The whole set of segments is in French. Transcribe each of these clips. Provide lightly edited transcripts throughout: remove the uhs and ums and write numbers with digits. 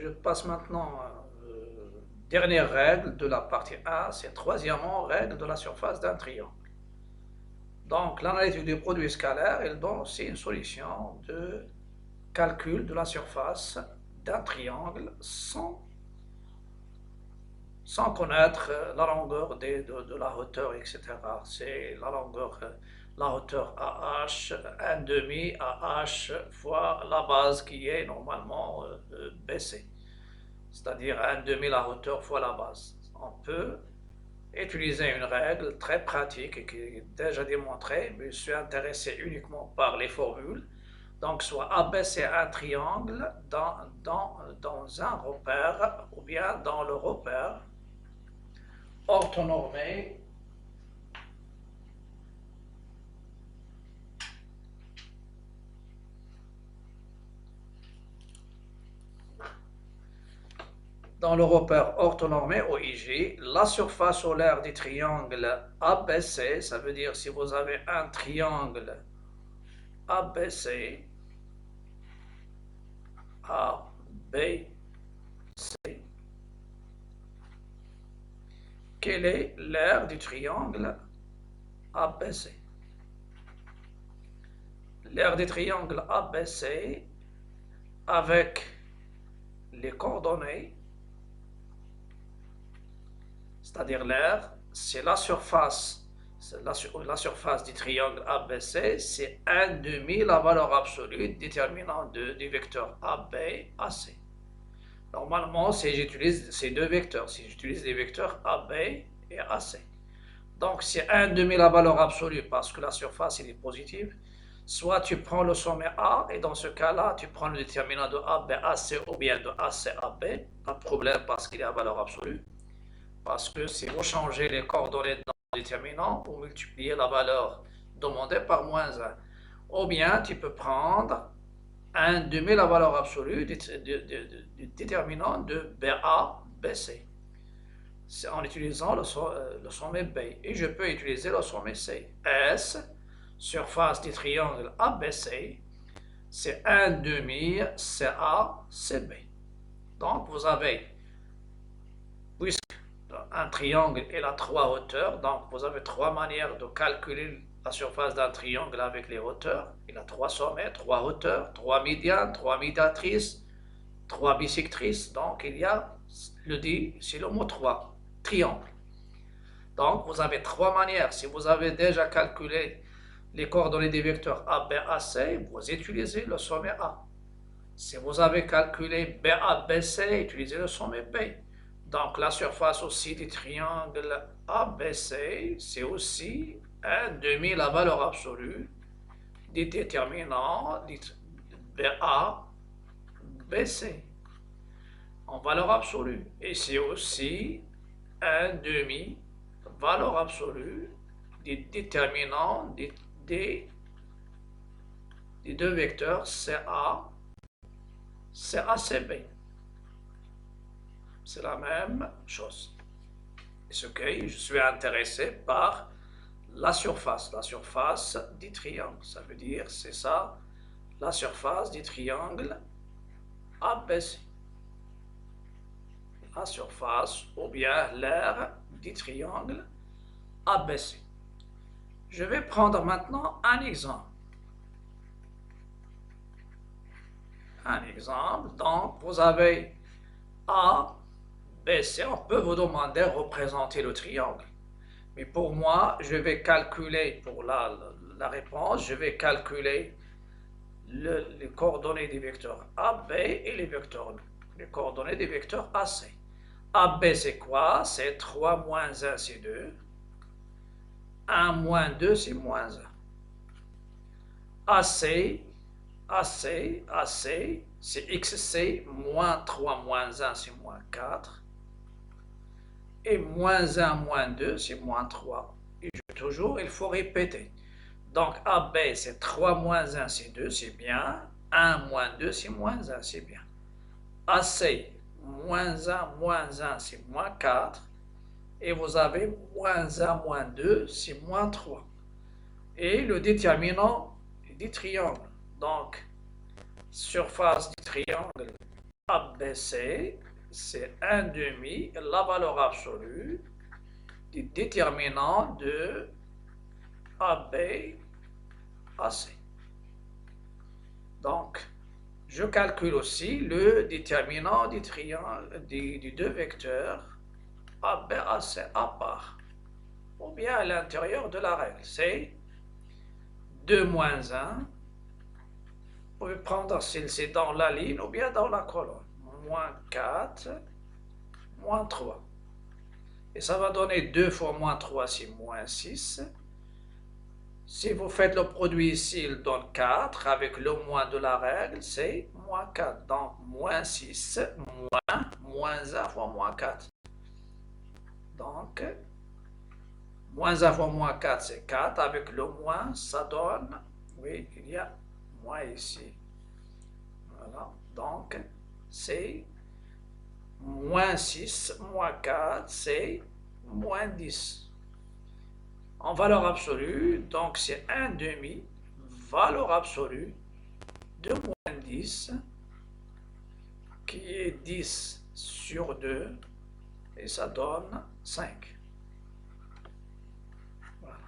je passe maintenant dernière règle de la partie 1, c'est troisièmement règle de la surface d'un triangle. Donc l'analytique du produit scalaire, elle donne aussi une solution de calcul de la surface d'un triangle sans connaître la longueur de la hauteur, etc. C'est la hauteur AH, 1 demi AH fois la base qui est normalement baissée. C'est-à-dire 1 demi la hauteur fois la base. On peut utiliser une règle très pratique et qui est déjà démontrée, mais je suis intéressé uniquement par les formules. Donc, soit abaisser un triangle dans un repère ou bien dans le repère orthonormé OIJ, la surface solaire du triangle ABC, ça veut dire si vous avez un triangle ABC, ABC, quelle est l'aire du triangle ABC? L'aire du triangle ABC avec les coordonnées, c'est-à-dire l'aire, c'est la surface du triangle ABC, c'est 1 demi la valeur absolue déterminant du vecteur AB, AC. Normalement, si j'utilise ces deux vecteurs, si j'utilise les vecteurs AB et AC. Donc, c'est 1 demi la valeur absolue parce que la surface est positive. Soit tu prends le sommet A, et dans ce cas-là, tu prends le déterminant de AB, AC ou bien de AC, AB. Pas de problème parce qu'il est à valeur absolue. Parce que si vous changez les coordonnées dans le déterminant, vous multipliez la valeur demandée par moins 1. Ou bien, tu peux prendre 1 demi la valeur absolue du déterminant de BA, BC. C'est en utilisant le sommet B. Et je peux utiliser le sommet C. S, surface du triangle ABC, c'est 1 demi CA, CB. Donc vous avez, puisque un triangle il a 3 hauteurs, donc vous avez 3 manières de calculer la surface d'un triangle avec les hauteurs. Il a 3 sommets, 3 hauteurs, 3 médianes, 3 médiatrices, 3 bisectrices. Donc il y a, c'est le mot 3, triangle. Donc vous avez 3 manières. Si vous avez déjà calculé les coordonnées des vecteurs A, B, A, C, vous utilisez le sommet A. Si vous avez calculé BA, BC, utilisez le sommet B. Donc la surface aussi du triangle ABC, c'est aussi 1 demi la valeur absolue du déterminant BA, BC en valeur absolue. Et c'est aussi 1 demi valeur absolue du déterminant des deux vecteurs CA, CACB. C'est la même chose. C'est que je suis intéressé par la surface du triangle. Ça veut dire, c'est ça, la surface du triangle ABC. La surface ou bien l'aire du triangle ABC. Je vais prendre maintenant un exemple. Donc vous avez A, B, C. On peut vous demander de représenter le triangle. Mais pour moi, je vais calculer, pour la réponse, je vais calculer les coordonnées des vecteurs AB et les coordonnées des vecteurs AC. AB, c'est quoi? C'est 3 moins 1, c'est 2. 1 moins 2, c'est moins 1. AC, c'est XC, moins 3 moins 1, c'est moins 4. Et moins 1 moins 2, c'est moins 3. Et toujours, il faut répéter. Donc AB, c'est 3 moins 1, c'est 2, c'est bien. 1 moins 2, c'est moins 1, c'est bien. AC, moins 1 moins 1, c'est moins 4. Et vous avez moins 1 moins 2, c'est moins 3. Et le déterminant du triangle. Donc, surface du triangle ABC, c'est 1/2 la valeur absolue du déterminant de AB AC. Donc, je calcule aussi le déterminant du triangle du deux vecteurs ABAC à part, ou bien à l'intérieur de la règle. C'est 2 moins 1. Vous pouvez prendre si c'est dans la ligne ou bien dans la colonne. Moins 4, moins 3. Et ça va donner 2 fois moins 3, c'est moins 6. Si vous faites le produit ici, il donne 4. Avec le moins de la règle, c'est moins 4. Donc, moins 6, moins 1 fois moins 4. Donc, moins 1 fois moins 4, c'est 4. Avec le moins, ça donne, oui, il y a moins ici. Voilà. Donc, c'est moins 6, moins 4, c'est moins 10. En valeur absolue, donc c'est 1/2, valeur absolue de moins 10, qui est 10 sur 2, et ça donne 5. Voilà.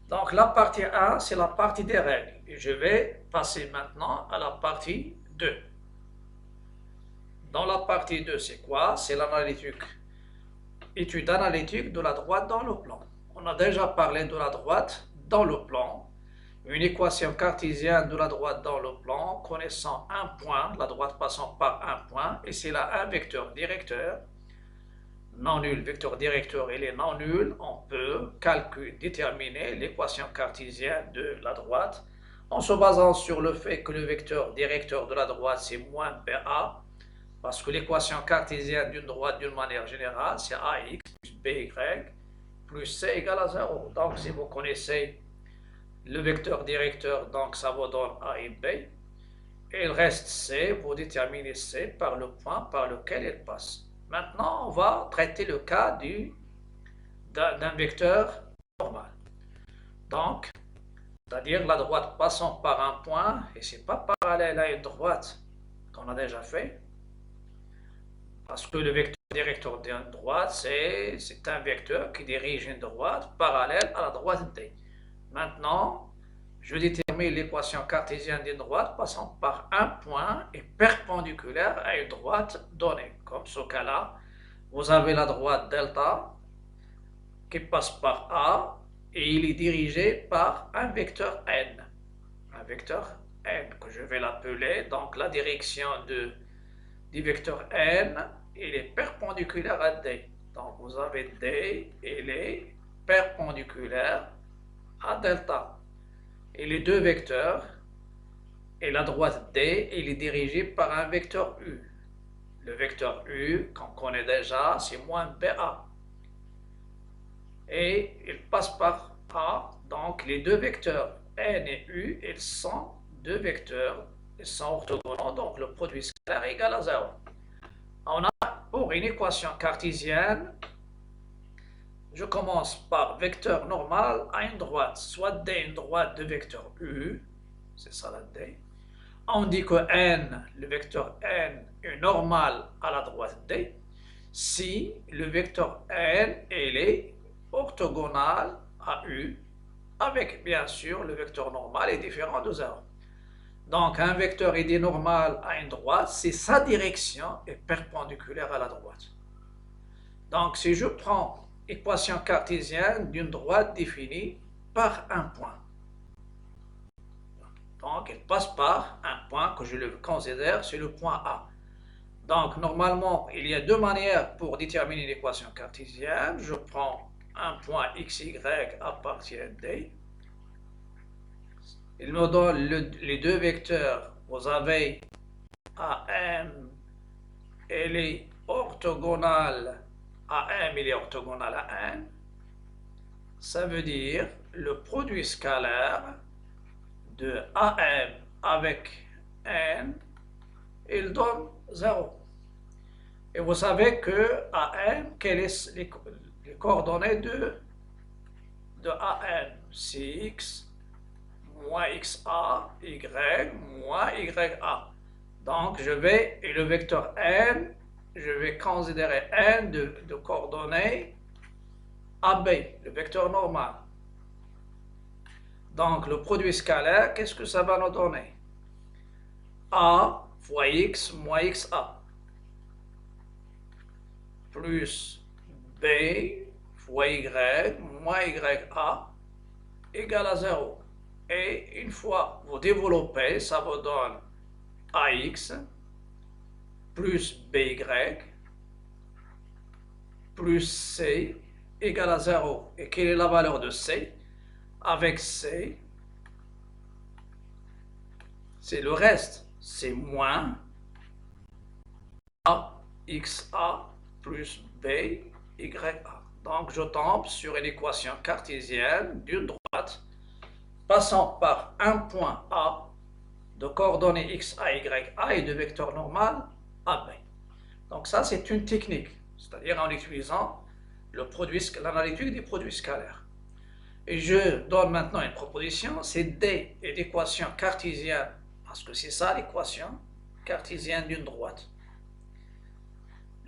Donc la partie 1, c'est la partie des règles. Et je vais passer maintenant à la partie 2. Dans la partie 2, c'est quoi? C'est l'analytique. Étude analytique de la droite dans le plan. On a déjà parlé de la droite dans le plan. Une équation cartésienne de la droite dans le plan connaissant un point, la droite passant par un point, et c'est là un vecteur directeur. Non nul, vecteur directeur, il est non nul. On peut déterminer l'équation cartésienne de la droite en se basant sur le fait que le vecteur directeur de la droite, c'est moins BA, parce que l'équation cartésienne d'une droite, d'une manière générale, c'est AX plus BY plus C égale à 0. Donc, si vous connaissez le vecteur directeur, donc ça vous donne A et B. Et il reste C, vous déterminez C par le point par lequel il passe. Maintenant, on va traiter le cas d'un vecteur normal. Donc, c'est-à-dire la droite passant par un point, et ce n'est pas parallèle à une droite qu'on a déjà fait, parce que le vecteur directeur d'une droite, c'est un vecteur qui dirige une droite parallèle à la droite D. Maintenant, je détermine l'équation cartésienne d'une droite passant par un point et perpendiculaire à une droite donnée. Comme ce cas-là, vous avez la droite delta qui passe par A et il est dirigé par un vecteur n. Un vecteur n que je vais l'appeler, donc la direction du vecteur n, il est perpendiculaire à D. Donc vous avez D, il est perpendiculaire à delta. Et les deux vecteurs, et la droite D, il est dirigé par un vecteur U. Le vecteur U, qu'on connaît déjà, c'est moins BA. Et il passe par A, donc les deux vecteurs N et U, ils sont deux vecteurs, ils sont orthogonaux, donc le produit scalaire est égal à 0. On a pour une équation cartésienne, je commence par vecteur normal à une droite, soit D une droite de vecteur U, c'est ça la D. On dit que N, le vecteur N, est normal à la droite D, si le vecteur N, il est orthogonal à U, avec bien sûr le vecteur normal est différent de 0. Donc un vecteur ID normal à une droite, c'est sa direction est perpendiculaire à la droite. Donc si je prends équation cartésienne d'une droite définie par un point. Donc elle passe par un point que je le considère, c'est le point A. Donc normalement, il y a deux manières pour déterminer l'équation cartésienne. Je prends un point XY appartient à D. Il me donne les deux vecteurs. Vous avez AM, elle est orthogonale à M, il est orthogonal à N. Ça veut dire le produit scalaire de AM avec N, il donne 0. Et vous savez que AM, quelles sont les coordonnées de AM? C'est X moins XA, Y moins YA. Donc, et le vecteur n, je vais considérer n de coordonnées AB, le vecteur normal. Donc, le produit scalaire, qu'est-ce que ça va nous donner? A fois x moins xa, plus B fois y moins ya, égale à 0. Et une fois vous développez, ça vous donne ax plus by plus c égale à 0. Et quelle est la valeur de c? Avec c, c'est le reste, c'est moins axa plus bya. Donc je tombe sur une équation cartésienne d'une droite passant par un point A de coordonnées x, a, y, a et de vecteur normal AB. Donc ça, c'est une technique, c'est-à-dire en utilisant l'analytique des produits scalaires. Et je donne maintenant une proposition, c'est D est l'équation cartésienne, parce que c'est ça l'équation cartésienne d'une droite.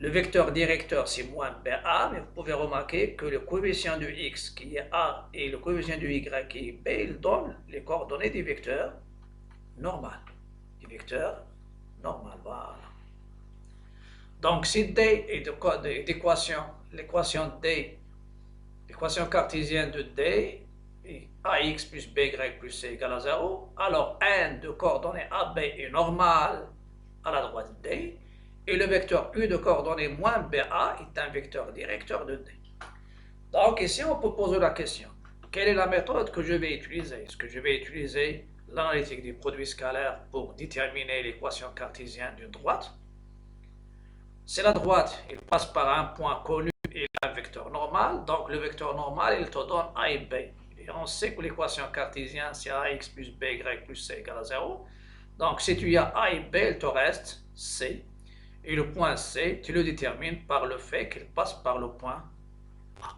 Le vecteur directeur, c'est moins BA, mais vous pouvez remarquer que le coefficient de x qui est A et le coefficient de y qui est B, ils donnent les coordonnées des vecteurs normal. Du vecteur normal, voilà. Donc, si D est l'équation D, l'équation cartésienne de D, est ax plus by plus c égale à 0, alors n de coordonnées AB est normal à la droite D, et le vecteur U de coordonnées moins BA est un vecteur directeur de D. Donc, ici, on peut poser la question, quelle est la méthode que je vais utiliser? Est-ce que je vais utiliser l'analytique des produits scalaires pour déterminer l'équation cartésienne d'une droite? C'est la droite, il passe par un point connu et un vecteur normal, donc le vecteur normal, il te donne A et B. Et on sait que l'équation cartésienne, c'est ax plus by plus c égale à 0. Donc si tu as A et B, il te reste C. Et le point C, tu le détermines par le fait qu'il passe par le point A.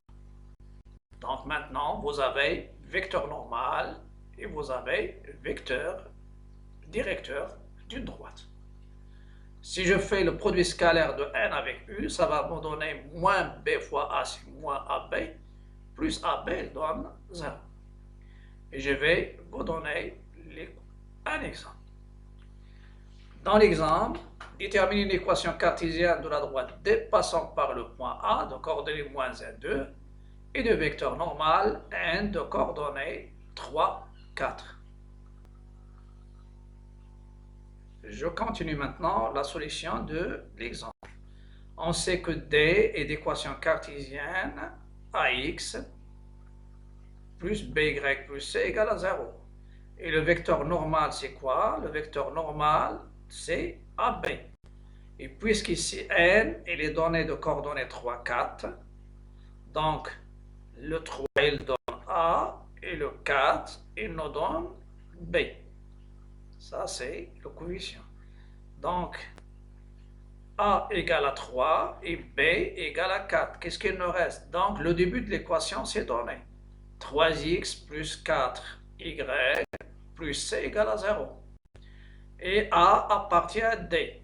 Donc maintenant, vous avez vecteur normal et vous avez vecteur directeur d'une droite. Si je fais le produit scalaire de n avec u, ça va me donner moins b fois a, c'est moins ab, plus ab donne 0. Et je vais vous donner un exemple. Dans l'exemple, déterminer une équation cartésienne de la droite D passant par le point A de coordonnées moins 1, 2 et de vecteur normal n de coordonnées 3, 4. Je continue maintenant la solution de l'exemple. On sait que D est d'équation cartésienne ax plus by plus c égale à 0. Et le vecteur normal, c'est quoi? Le vecteur normal, c'est AB. Et puisqu'ici n, il est donné de coordonnées 3, 4, donc le 3, il donne A, et le 4, il nous donne B. Ça, c'est le coefficient. Donc, A égale à 3 et B égale à 4. Qu'est-ce qu'il nous reste? Donc, le début de l'équation, c'est donné. 3x plus 4y plus c égale à 0. Et A appartient à D.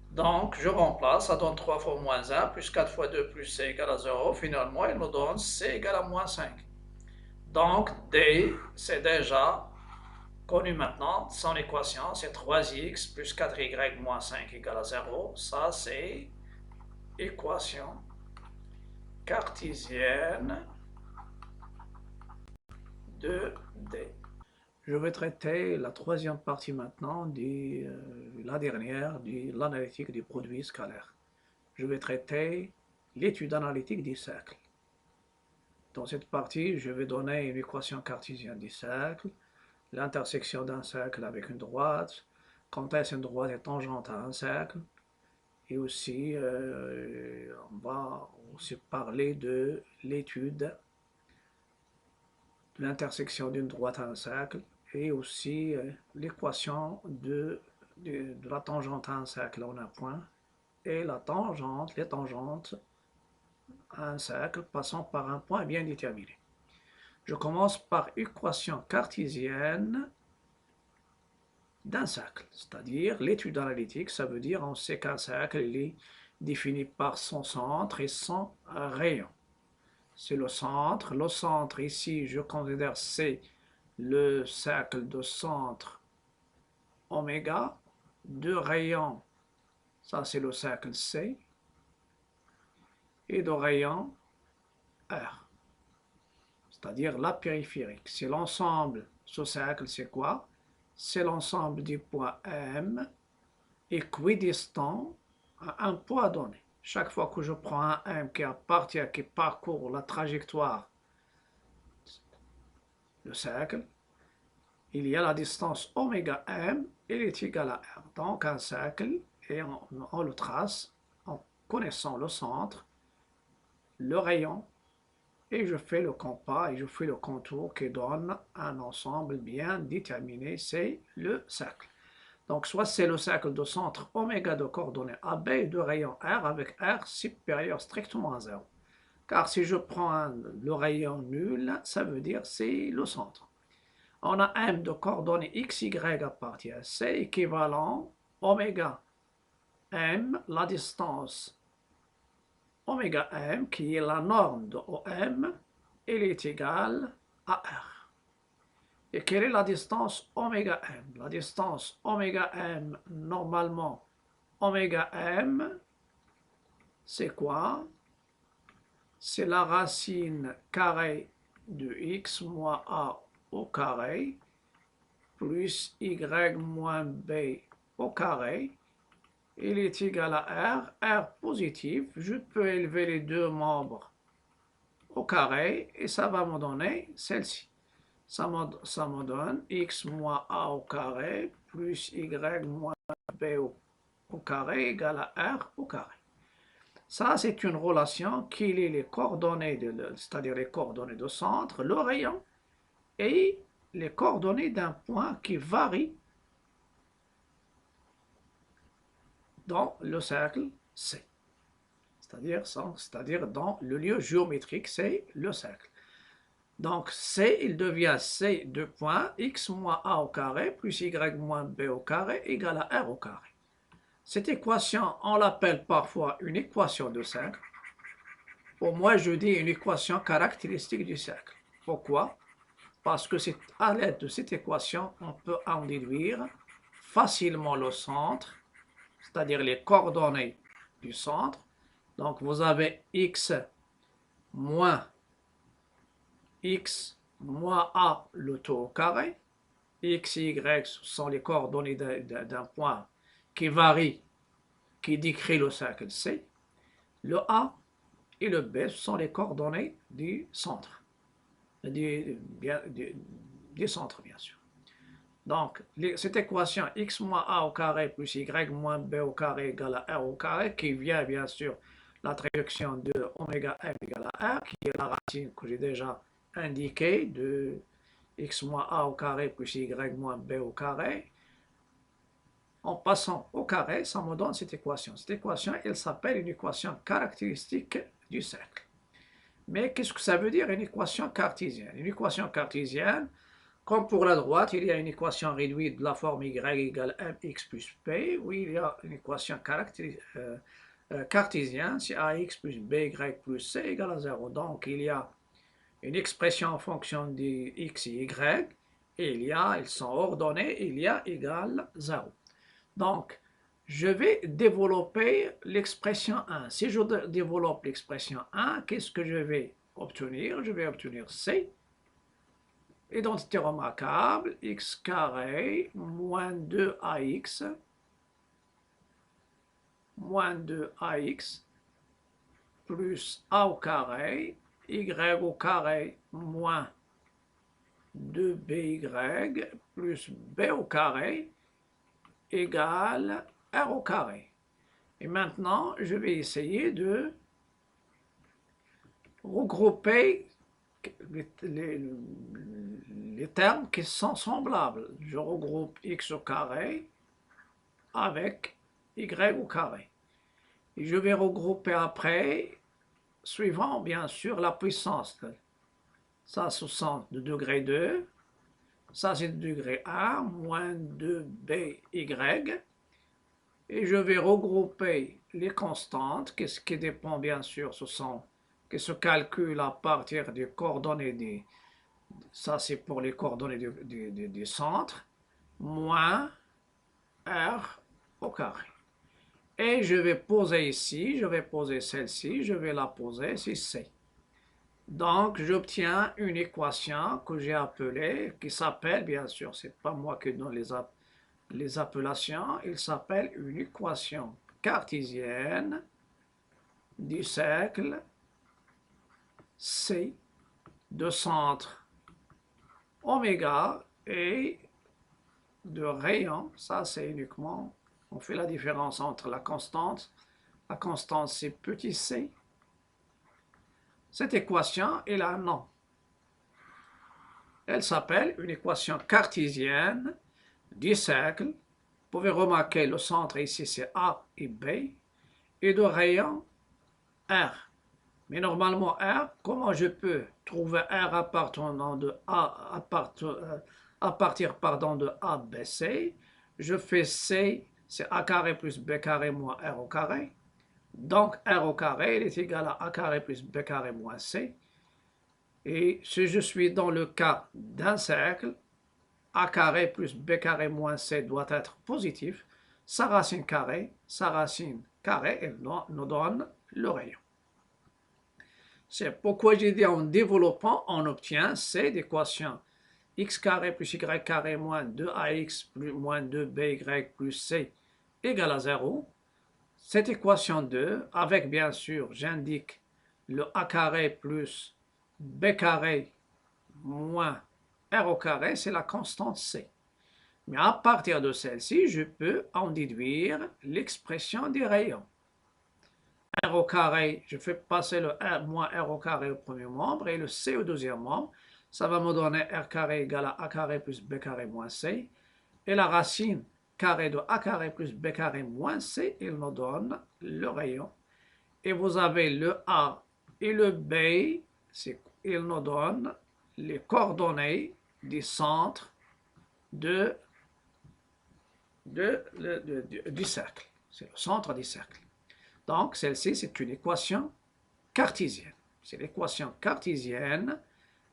Donc, je remplace, ça donne 3 fois moins 1, plus 4 fois 2, plus c égale à 0. Finalement, il nous donne c égale à moins 5. Donc, D, c'est déjà connu maintenant. Son équation, c'est 3x plus 4y moins 5 égale à 0. Ça, c'est équation cartésienne de D. Je vais traiter la troisième partie maintenant, la dernière, de l'analytique des produits scalaires. Je vais traiter l'étude analytique des cercles. Dans cette partie, je vais donner une équation cartésienne des cercles, l'intersection d'un cercle avec une droite, quand est-ce qu'une droite est tangente à un cercle, et aussi on va aussi parler de l'étude de l'intersection d'une droite à un cercle, et aussi l'équation de la tangente à un cercle en un point, et les tangentes à un cercle passant par un point bien déterminé. Je commence par équation cartésienne d'un cercle. C'est-à-dire, l'étude analytique, ça veut dire on sait qu'un cercle il est défini par son centre et son rayon. C'est le centre. Le centre, ici, je considère c'est le cercle de centre oméga, de rayon, ça c'est le cercle C, et de rayon R, c'est-à-dire la périphérique. C'est l'ensemble, ce cercle c'est quoi? C'est l'ensemble des points M équidistants à un point donné. Chaque fois que je prends un M qui appartient, qui parcourt la trajectoire du cercle, il y a la distance oméga M, il est égal à R. Donc un cercle, et on le trace en connaissant le centre, le rayon, et je fais le compas et je fais le contour qui donne un ensemble bien déterminé, c'est le cercle. Donc soit c'est le cercle de centre oméga de coordonnées AB et de rayon R avec R supérieur strictement à 0. Car si je prends le rayon nul, ça veut dire c'est le centre. On a M de coordonnées x, y appartient à C équivalent oméga M, la distance oméga M, qui est la norme de OM, elle est égale à R. Et quelle est la distance oméga M? La distance oméga M, normalement, oméga M, c'est quoi? C'est la racine carrée de x moins a au carré plus y moins b au carré. Il est égal à R. R positif, je peux élever les deux membres au carré et ça va me donner celle-ci. Ça me donne x moins a au carré plus y moins b au carré égale à R au carré. Ça, c'est une relation qui lie les coordonnées, c'est-à-dire les coordonnées de centre, le rayon, et les coordonnées d'un point qui varie dans le cercle C. C'est-à-dire dans le lieu géométrique, c'est le cercle. Donc C, il devient C de point x moins a au carré plus y moins b au carré égale à R au carré. Cette équation, on l'appelle parfois une équation de cercle. Pour moi, je dis une équation caractéristique du cercle. Pourquoi? Parce que c'est à l'aide de cette équation, on peut en déduire facilement le centre, c'est-à-dire les coordonnées du centre. Donc vous avez x moins a le taux au carré, x, y sont les coordonnées d'un point qui varie, qui décrit le cercle C. Le a et le b sont les coordonnées du centre, du centre bien sûr. Donc, cette équation x moins a au carré plus y moins b au carré égale à r au carré, qui vient bien sûr la traduction de oméga m égale à r, qui est la racine que j'ai déjà indiquée de x moins a au carré plus y moins b au carré. En passant au carré, ça me donne cette équation. Cette équation, elle s'appelle une équation caractéristique du cercle. Mais qu'est-ce que ça veut dire une équation cartésienne? Une équation cartésienne, comme pour la droite, il y a une équation réduite de la forme y égale mx plus p, où il y a une équation cartésienne, c'est ax plus by plus c égale à 0. Donc il y a une expression en fonction de x et y, et ils sont ordonnés, il y a égal 0. Donc, je vais développer l'expression 1. Si je développe l'expression 1, qu'est-ce que je vais obtenir? Je vais obtenir C. Identité remarquable, x carré moins 2ax moins 2ax plus a au carré, y au carré moins 2by plus b au carré égale r au carré. Et maintenant, je vais essayer de regrouper les termes qui sont semblables. Je regroupe x au carré avec y au carré. Et je vais regrouper après, suivant bien sûr la puissance. Ça, ce sont de degré 2. Ça, c'est degré 1, moins 2by. Et je vais regrouper les constantes, ce qui dépend bien sûr, qui se calculent à partir des coordonnées ça c'est pour les coordonnées du centre, moins r au carré. Et je vais poser ici, je vais poser celle-ci, je vais la poser, c'est C. Donc, j'obtiens une équation que j'ai appelée, qui s'appelle, bien sûr, c'est pas moi qui donne les appellations, il s'appelle une équation cartésienne du cercle C de centre oméga et de rayon. Ça, c'est uniquement, on fait la différence entre la constante c'est petit c. Cette équation, elle a un nom. Elle s'appelle une équation cartésienne du cercle. Vous pouvez remarquer le centre ici, c'est A et B, et de rayon R. Mais normalement, R, comment je peux trouver R à partir de A, B, C? Je fais C, c'est A carré plus B carré moins R au carré. Donc, R au carré, il est égal à A carré plus B carré moins C. Et si je suis dans le cas d'un cercle, A carré plus B carré moins C doit être positif. Sa racine carrée, elle nous donne le rayon. C'est pourquoi j'ai dit en développant, on obtient cette équation x carré plus y carré moins 2ax plus moins 2by plus c égale à 0. Cette équation 2, avec bien sûr, j'indique le a carré plus b carré moins r au carré, c'est la constante c. Mais à partir de celle-ci, je peux en déduire l'expression des rayons. R au carré, je fais passer le R moins R au carré au premier membre et le C au deuxième membre. Ça va me donner R carré égale à A carré plus B carré moins C. Et la racine carré de A carré plus B carré moins C, il nous donne le rayon. Et vous avez le A et le B, il nous donne les coordonnées du centre du cercle. C'est le centre du cercle. Donc, celle-ci, c'est une équation cartésienne. C'est l'équation cartésienne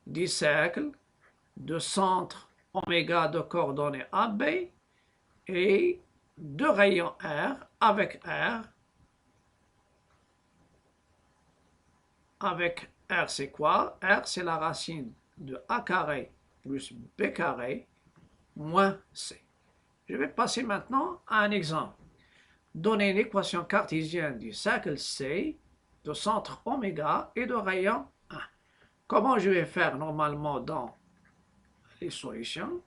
du cercle de centre oméga de coordonnées AB et de rayon R avec R. Avec R, c'est quoi? R, c'est la racine de A carré plus B carré moins C. Je vais passer maintenant à un exemple. Donner une équation cartésienne du cercle C de centre oméga et de rayon 1. Comment je vais faire normalement dans les solutions?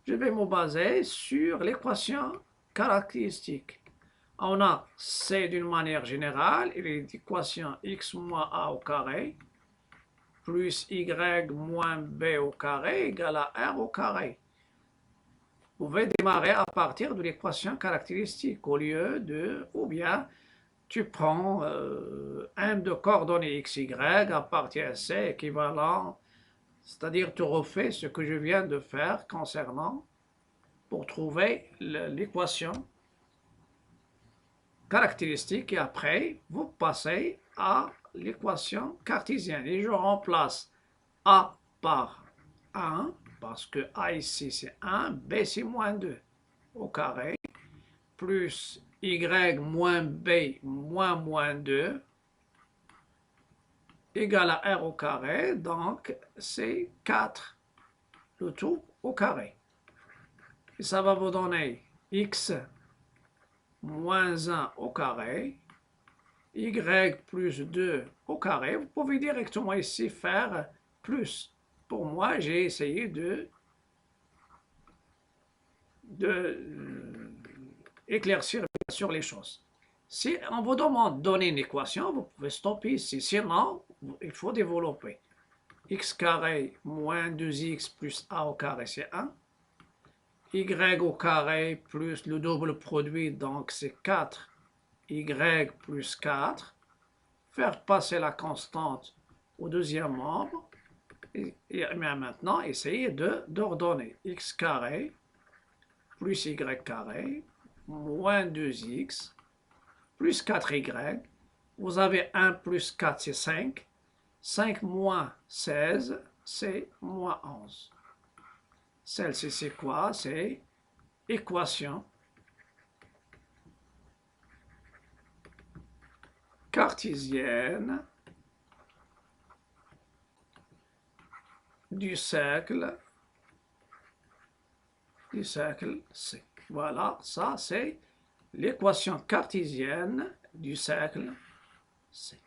Je vais me baser sur l'équation caractéristique. On a C d'une manière générale, il est l'équation x moins a au carré plus y moins b au carré égale à r au carré. Vous pouvez démarrer à partir de l'équation caractéristique au lieu de, ou bien tu prends un de coordonnées x, y à partir de c équivalent, c'est-à-dire tu refais ce que je viens de faire concernant pour trouver l'équation caractéristique et après vous passez à l'équation cartésienne et je remplace a par 1 parce que a ici c'est 1, b c'est moins 2 au carré plus y moins b moins 2 égale à r au carré, donc c'est 4 le tout au carré. Et ça va vous donner x moins 1 au carré, y plus 2 au carré. Vous pouvez directement ici faire plus. Pour moi, j'ai essayé de éclaircir sur les choses. Si on vous demande de donner une équation, vous pouvez stopper ici. Sinon, il faut développer. X carré moins 2x plus a au carré, c'est 1. Y au carré plus le double produit, donc c'est 4. Y plus 4. Faire passer la constante au deuxième membre. Et maintenant, essayez d'ordonner x carré plus y carré moins 2x plus 4y. Vous avez 1 plus 4, c'est 5. 5 moins 16, c'est moins 11. Celle-ci, c'est quoi? C'est équation cartésienne du cercle C. Voilà, ça c'est l'équation cartésienne du cercle C.